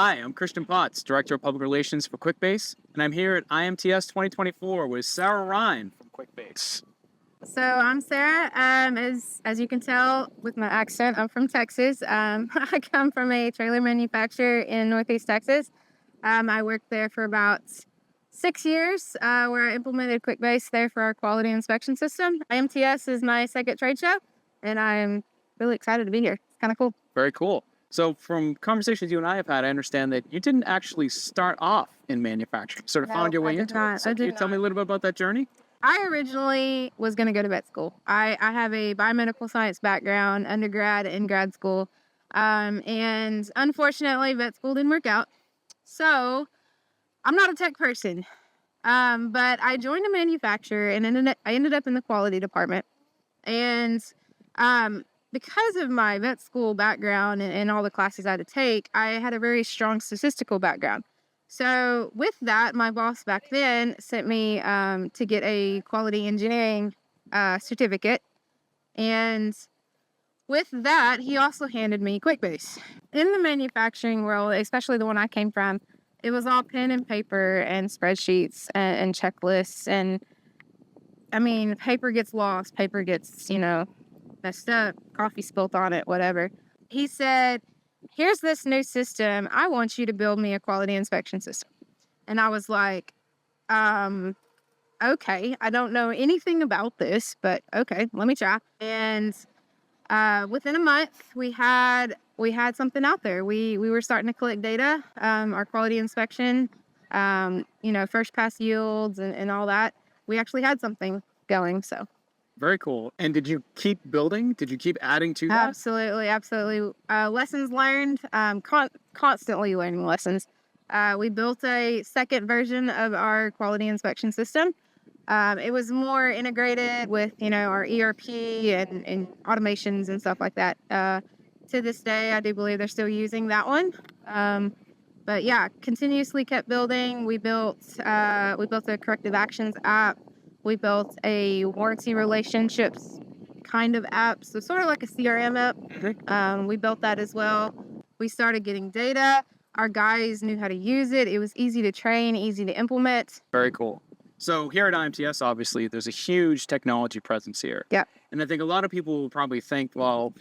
Hi, I'm Christian Potts, Director of Public Relations for Quickbase, and I'm here at IMTS 2024 with Sarah Rhyne from Quickbase. So I'm Sarah. As you can tell with my accent, I'm from Texas. I come from a trailer manufacturer in Northeast Texas. I worked there for about 6 years, where I implemented Quickbase there for our quality inspection system. IMTS is my second trade show, and I'm really excited to be here. It's kind of cool. Very cool. So from conversations you and I have had, I understand that you didn't actually start off in manufacturing, sort of No, found your way I did into not. it. So I can you did tell me a not. little bit about that journey? I originally was going to go to vet school. I have a biomedical science background, undergrad and grad school. And unfortunately, vet school didn't work out. So I'm not a tech person. But I joined a manufacturer and I ended up in the quality department. And because of my vet school background and all the classes I had to take, I had a very strong statistical background. So with that, my boss back then sent me to get a quality engineering certificate. And with that, he also handed me Quickbase. In the manufacturing world, especially the one I came from, it was all pen and paper and spreadsheets and checklists. And I mean, paper gets lost, paper gets, messed up, coffee spilt on it, whatever. He said, here's this new system. I want you to build me a quality inspection system. And I was like, okay, I don't know anything about this, but okay, let me try. And within a month, we had something out there. We were starting to collect data, our quality inspection, first pass yields and all that. We actually had something going. So Very cool. And did you keep building? Did you keep adding to that? absolutely. Lessons learned, constantly learning lessons. We built a second version of our quality inspection system. It was more integrated with, our ERP and automations and stuff like that. To this day, I do believe they're still using that one. But yeah, continuously kept building. We built a corrective actions app. We built a warranty relationships kind of app, so sort of like a CRM app. We built that as well. We started getting data. Our guys knew how to use it. It was easy to train, easy to implement. Very cool. So here at IMTS, obviously, there's a huge technology presence here. Yeah. And I think a lot of people will probably think, well,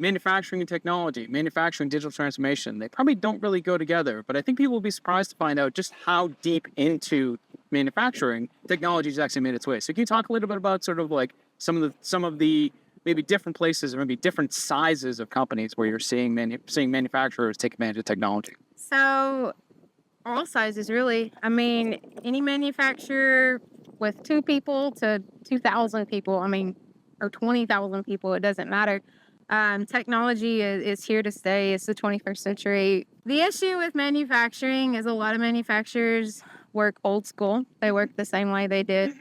manufacturing and technology, manufacturing digital transformation, they probably don't really go together. But I think people will be surprised to find out just how deep into manufacturing technology has actually made its way. So can you talk a little bit about sort of like some of the maybe different places or maybe different sizes of companies where you're seeing manufacturers take advantage of technology? So all sizes, really. I mean, any manufacturer with 2 people to 2,000 people, or 20,000 people, it doesn't matter. Technology is here to stay. It's the 21st century. The issue with manufacturing is a lot of manufacturers work old school. They work the same way they did,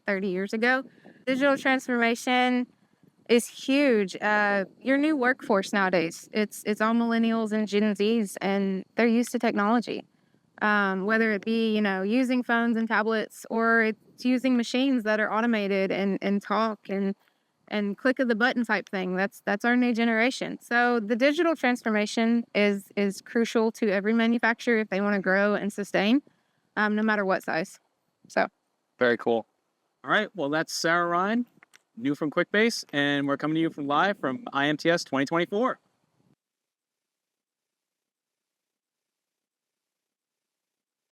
30 years ago. Digital transformation is huge. Your new workforce nowadays, it's all millennials and Gen Zs, and they're used to technology. Whether it be, using phones and tablets, or it's using machines that are automated and talk and click of the button type thing. That's our new generation. So the digital transformation is crucial to every manufacturer if they want to grow and sustain, no matter what size. So Very cool. All right. Well, that's Sarah Rhyne, new from Quickbase, and we're coming to you live from IMTS 2024.